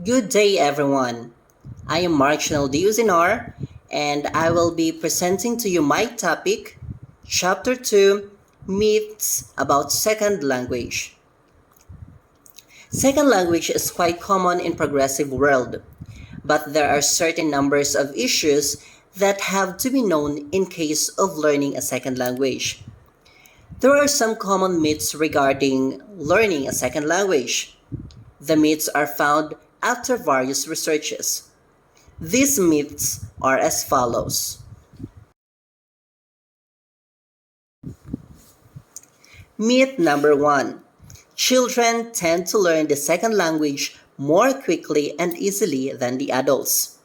Good day, everyone. I am Marchnel Diuzinar, and I will be presenting to you my topic, Chapter 2 Myths about Second Language. Second language is quite common in progressive world, but there are certain numbers of issues that have to be known in case of learning a second language. There are some common myths regarding learning a second language. The myths are found after various researches. These myths are as follows. Myth number 1. Children tend to learn the second language more quickly and easily than the adults.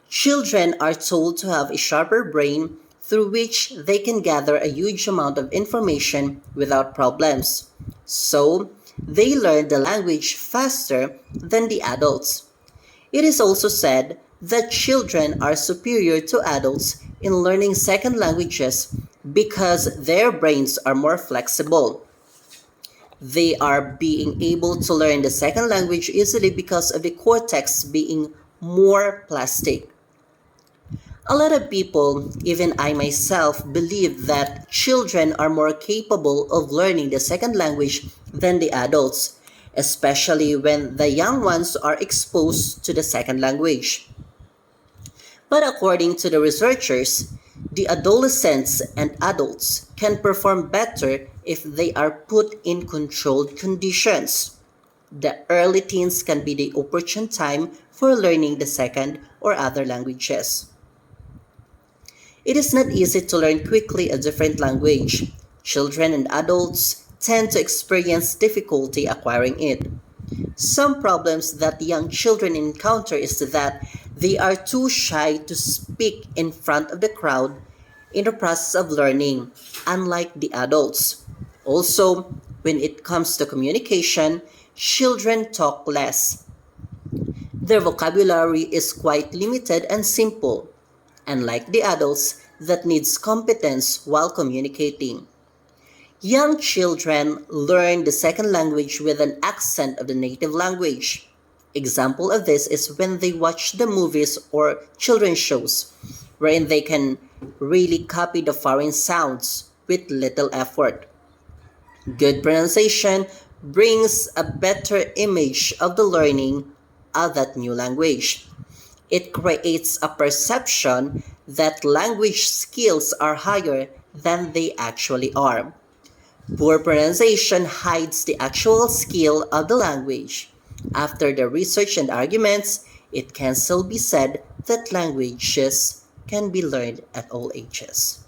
Children are told to have a sharper brain through which they can gather a huge amount of information without problems. So, they learn the language faster than the adults. It is also said that children are superior to adults in learning second languages because their brains are more flexible. They are being able to learn the second language easily because of the cortex being more plastic. A lot of people, even I myself, believe that children are more capable of learning the second language than the adults, especially when the young ones are exposed to the second language. But according to the researchers, the adolescents and adults can perform better if they are put in controlled conditions. The early teens can be the opportune time for learning the second or other languages. It is not easy to learn quickly a different language. Children and adults tend to experience difficulty acquiring it. Some problems that young children encounter is that they are too shy to speak in front of the crowd in the process of learning, unlike the adults. Also, when it comes to communication, children talk less. Their vocabulary is quite limited and simple, unlike the adults that needs competence while communicating. Young children learn the second language with an accent of the native language. Example of this is when they watch the movies or children's shows, wherein they can really copy the foreign sounds with little effort. Good pronunciation brings a better image of the learning of that new language. It creates a perception that language skills are higher than they actually are. Poor pronunciation hides the actual skill of the language. After the research and arguments, it can still be said that languages can be learned at all ages.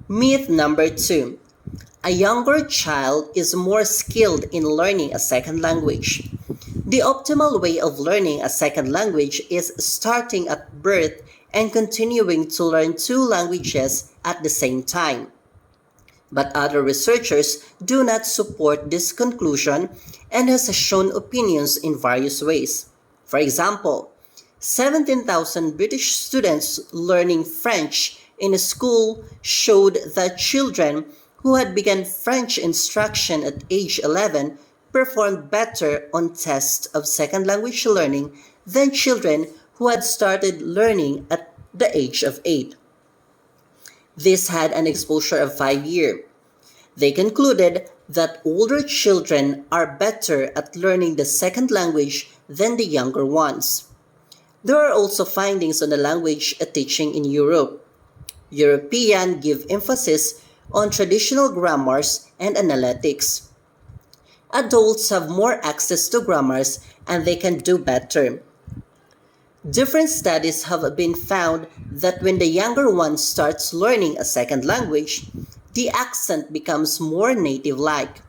Myth number 2. A younger child is more skilled in learning a second language. The optimal way of learning a second language is starting at birth and continuing to learn two languages at the same time. But other researchers do not support this conclusion and has shown opinions in various ways. For example, 17,000 British students learning French in a school showed that children who had begun French instruction at age 11 performed better on tests of second language learning than children who had started learning at the age of 8. This had an exposure of 5 years. They concluded that older children are better at learning the second language than the younger ones. There are also findings on the language teaching in Europe. Europeans give emphasis on traditional grammars and analytics. Adults have more access to grammars and they can do better. Different studies have been found that when the younger one starts learning a second language, the accent becomes more native-like.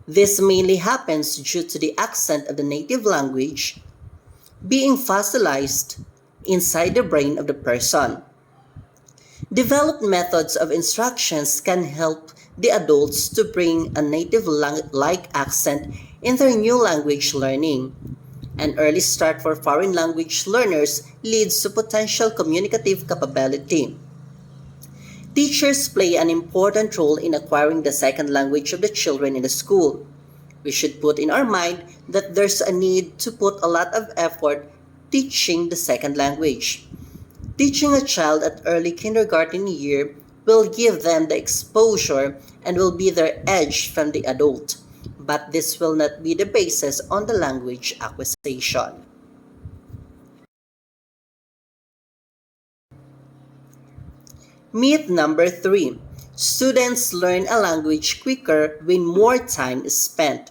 This mainly happens due to the accent of the native language being fossilized inside the brain of the person. Developed methods of instructions can help the adults to bring a native-like accent in their new language learning. An early start for foreign language learners leads to potential communicative capability. Teachers play an important role in acquiring the second language of the children in the school. We should put in our mind that there's a need to put a lot of effort teaching the second language. Teaching a child at early kindergarten year will give them the exposure and will be their edge from the adult, but this will not be the basis on the language acquisition. Myth number 3. Students learn a language quicker when more time is spent.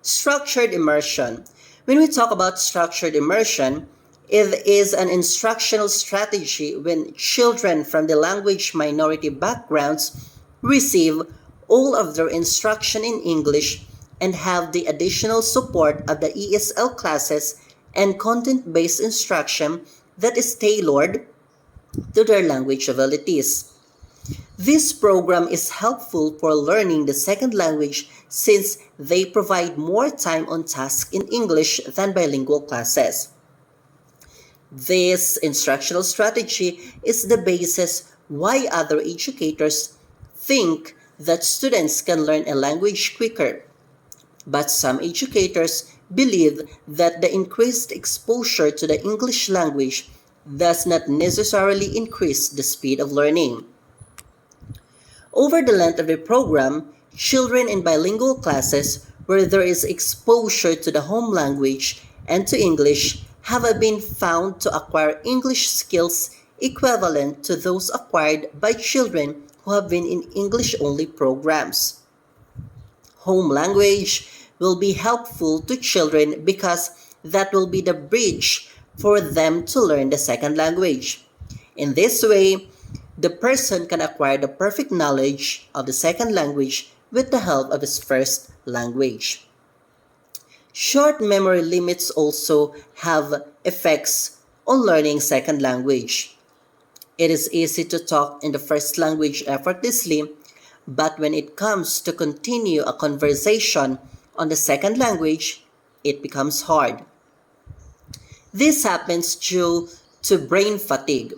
Structured immersion. When we talk about structured immersion, it is an instructional strategy when children from the language minority backgrounds receive all of their instruction in English and have the additional support of the ESL classes and content-based instruction that is tailored to their language abilities. This program is helpful for learning the second language since they provide more time on task in English than bilingual classes. This instructional strategy is the basis why other educators think that students can learn a language quicker. But some educators believe that the increased exposure to the English language does not necessarily increase the speed of learning. Over the length of the program, children in bilingual classes where there is exposure to the home language and to English have been found to acquire English skills equivalent to those acquired by children who have been in English-only programs. Home language will be helpful to children because that will be the bridge for them to learn the second language. In this way, the person can acquire the perfect knowledge of the second language with the help of his first language. Short memory limits also have effects on learning second language. It is easy to talk in the first language effortlessly, but when it comes to continue a conversation on the second language, it becomes hard. This happens due to brain fatigue.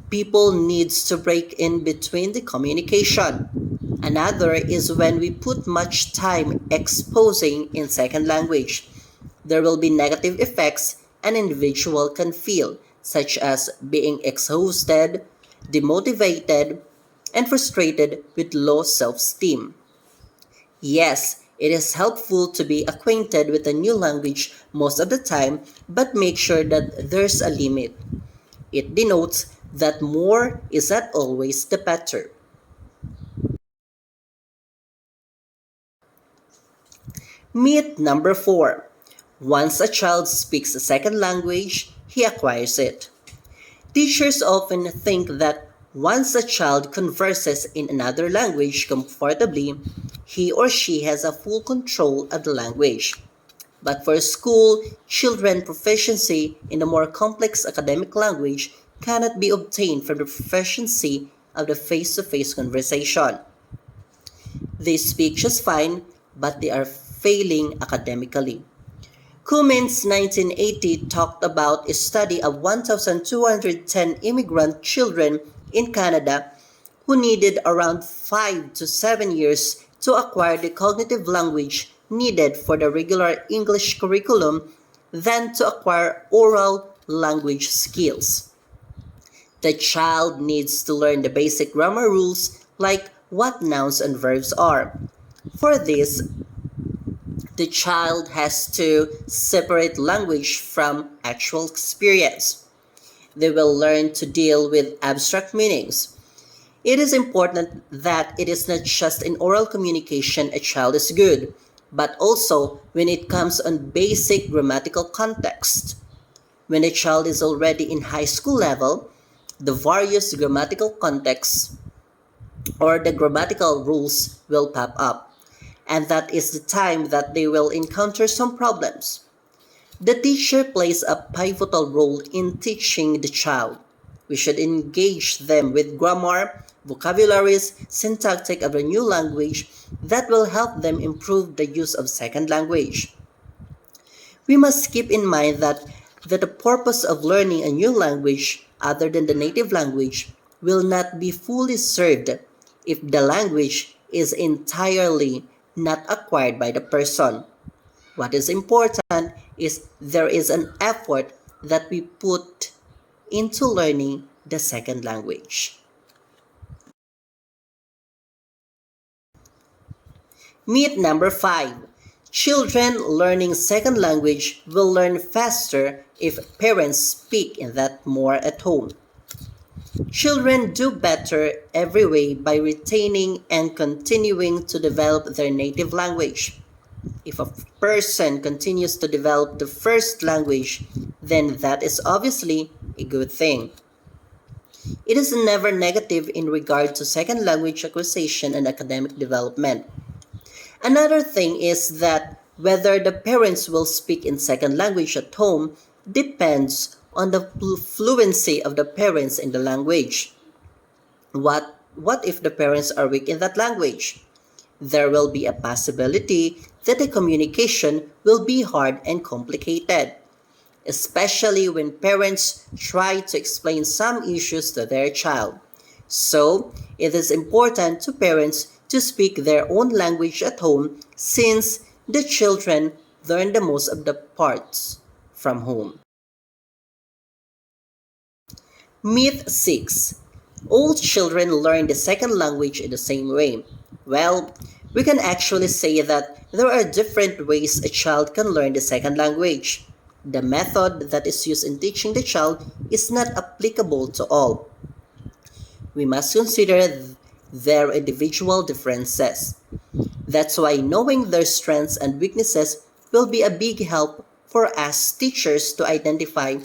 People needs to break in between the communication. Another is when we put much time exposing in second language. There will be negative effects an individual can feel, such as being exhausted, demotivated, and frustrated with low self-esteem. Yes, it is helpful to be acquainted with a new language most of the time, but make sure that there's a limit. It denotes that more is not always the better. Myth number 4. Once a child speaks a second language, he acquires it. Teachers often think that once a child converses in another language comfortably, he or she has a full control of the language. But for school, children proficiency in a more complex academic language cannot be obtained from the proficiency of the face-to-face conversation. They speak just fine, but they are failing academically. Cummins 1980 talked about a study of 1,210 immigrant children in Canada who needed around 5 to 7 years to acquire the cognitive language needed for the regular English curriculum than to acquire oral language skills. The child needs to learn the basic grammar rules like what nouns and verbs are. For this, the child has to separate language from actual experience. They will learn to deal with abstract meanings. It is important that it is not just in oral communication a child is good, but also when it comes on basic grammatical context. When a child is already in high school level, the various grammatical contexts or the grammatical rules will pop up, and that is the time that they will encounter some problems. The teacher plays a pivotal role in teaching the child. We should engage them with grammar, vocabularies, syntactic of a new language that will help them improve the use of second language. We must keep in mind that the purpose of learning a new language other than the native language will not be fully served if the language is entirely not acquired by the person. What is important is there is an effort that we put into learning the second language. Myth number 5. Children learning second language will learn faster if parents speak in that more at home. Children do better every way by retaining and continuing to develop their native language. If a person continues to develop the first language, then that is obviously a good thing. It is never negative in regard to second language acquisition and academic development. Another thing is that whether the parents will speak in second language at home depends on the fluency of the parents in the language. What if the parents are weak in that language? There will be a possibility that the communication will be hard and complicated, especially when parents try to explain some issues to their child. So, it is important to parents to speak their own language at home since the children learn the most of the parts from home. Myth 6. All children learn the second language in the same way. Well, we can actually say that there are different ways a child can learn the second language. The method that is used in teaching the child is not applicable to all. We must consider their individual differences. That's why knowing their strengths and weaknesses will be a big help for us teachers to identify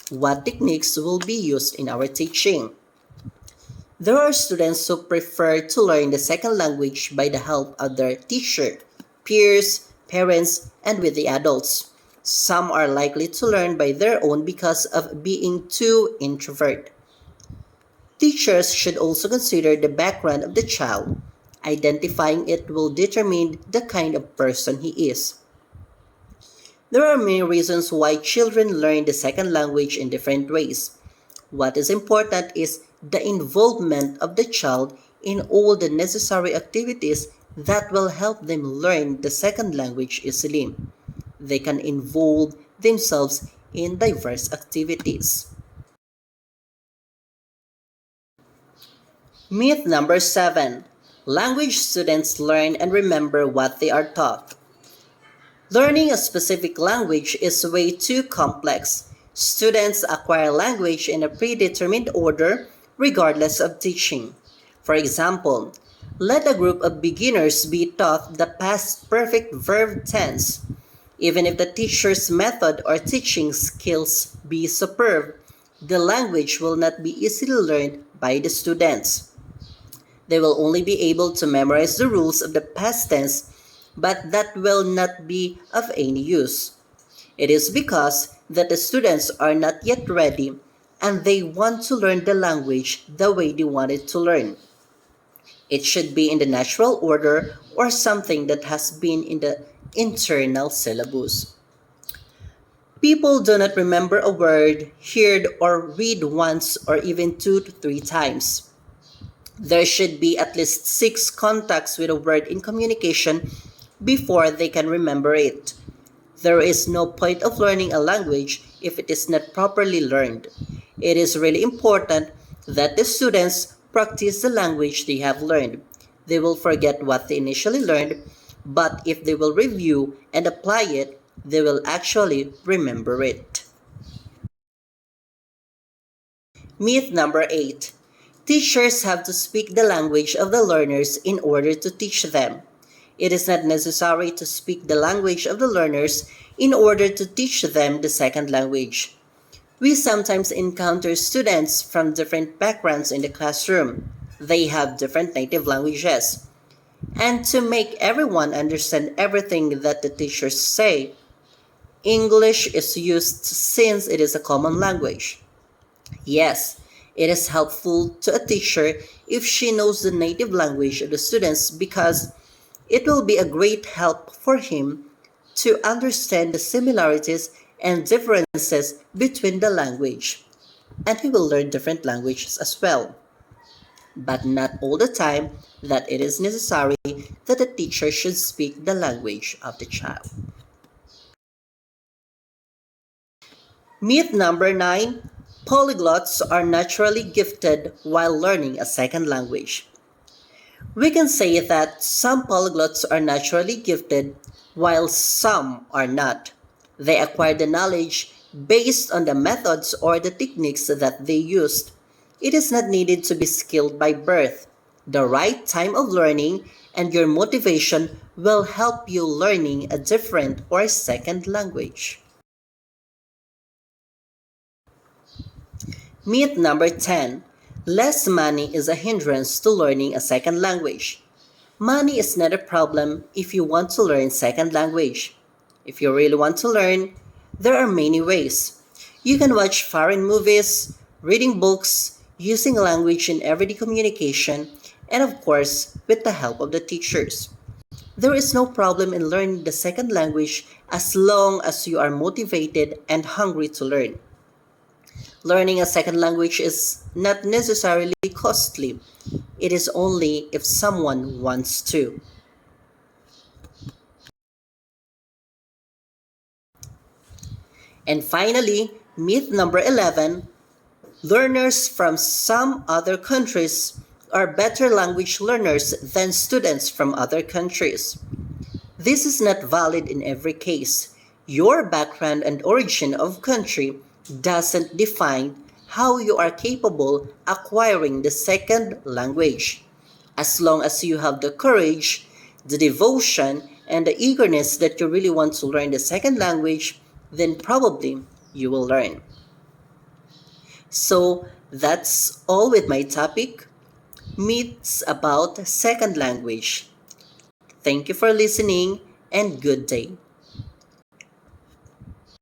what techniques will be used in our teaching. There are students who prefer to learn the second language by the help of their teacher, peers, parents, and with the adults. Some are likely to learn by their own because of being too introvert. Teachers should also consider the background of the child. Identifying it will determine the kind of person he is. There are many reasons why children learn the second language in different ways. What is important is the involvement of the child in all the necessary activities that will help them learn the second language easily. They can involve themselves in diverse activities. Myth number 7. Language students learn and remember what they are taught. Learning a specific language is way too complex. Students acquire language in a predetermined order regardless of teaching. For example, let a group of beginners be taught the past perfect verb tense. Even if the teacher's method or teaching skills be superb, the language will not be easily learned by the students. They will only be able to memorize the rules of the past tense, but that will not be of any use. It is because that the students are not yet ready and they want to learn the language the way they want it to learn. It should be in the natural order or something that has been in the internal syllabus. People do not remember a word heard or read once or even 2 to 3 times. There should be at least 6 contacts with a word in communication before they can remember it. There is no point of learning a language if it is not properly learned. It is really important that the students practice the language they have learned. They will forget what they initially learned, but if they will review and apply it, they will actually remember it. Myth number 8. Teachers have to speak the language of the learners in order to teach them. It is not necessary to speak the language of the learners in order to teach them the second language. We sometimes encounter students from different backgrounds in the classroom. They have different native languages. And to make everyone understand everything that the teachers say, English is used since it is a common language. Yes, it is helpful to a teacher if she knows the native language of the students because it will be a great help for him to understand the similarities and differences between the language, and he will learn different languages as well. but not all the time that it is necessary that the teacher should speak the language of the child. Myth number 9. Polyglots are naturally gifted while learning a second language. We can say that some polyglots are naturally gifted while some are not. They acquire the knowledge based on the methods or the techniques that they used. It is not needed to be skilled by birth. The right time of learning and your motivation will help you learning a different or second language. Myth number 10. Less money is a hindrance to learning a second language. Money is not a problem if you want to learn second language. If you really want to learn, there are many ways. You can watch foreign movies, reading books, using language in everyday communication, and of course, with the help of the teachers. There is no problem in learning the second language as long as you are motivated and hungry to learn. Learning a second language is not necessarily costly. It is only if someone wants to. And finally, myth number 11. Learners from some other countries are better language learners than students from other countries. This is not valid in every case. Your background and origin of country doesn't define how you are capable acquiring the second language. As long as you have the courage, the devotion, and the eagerness that you really want to learn the second language, then probably you will learn. So that's all with my topic, myths about second language. Thank you for listening and good day.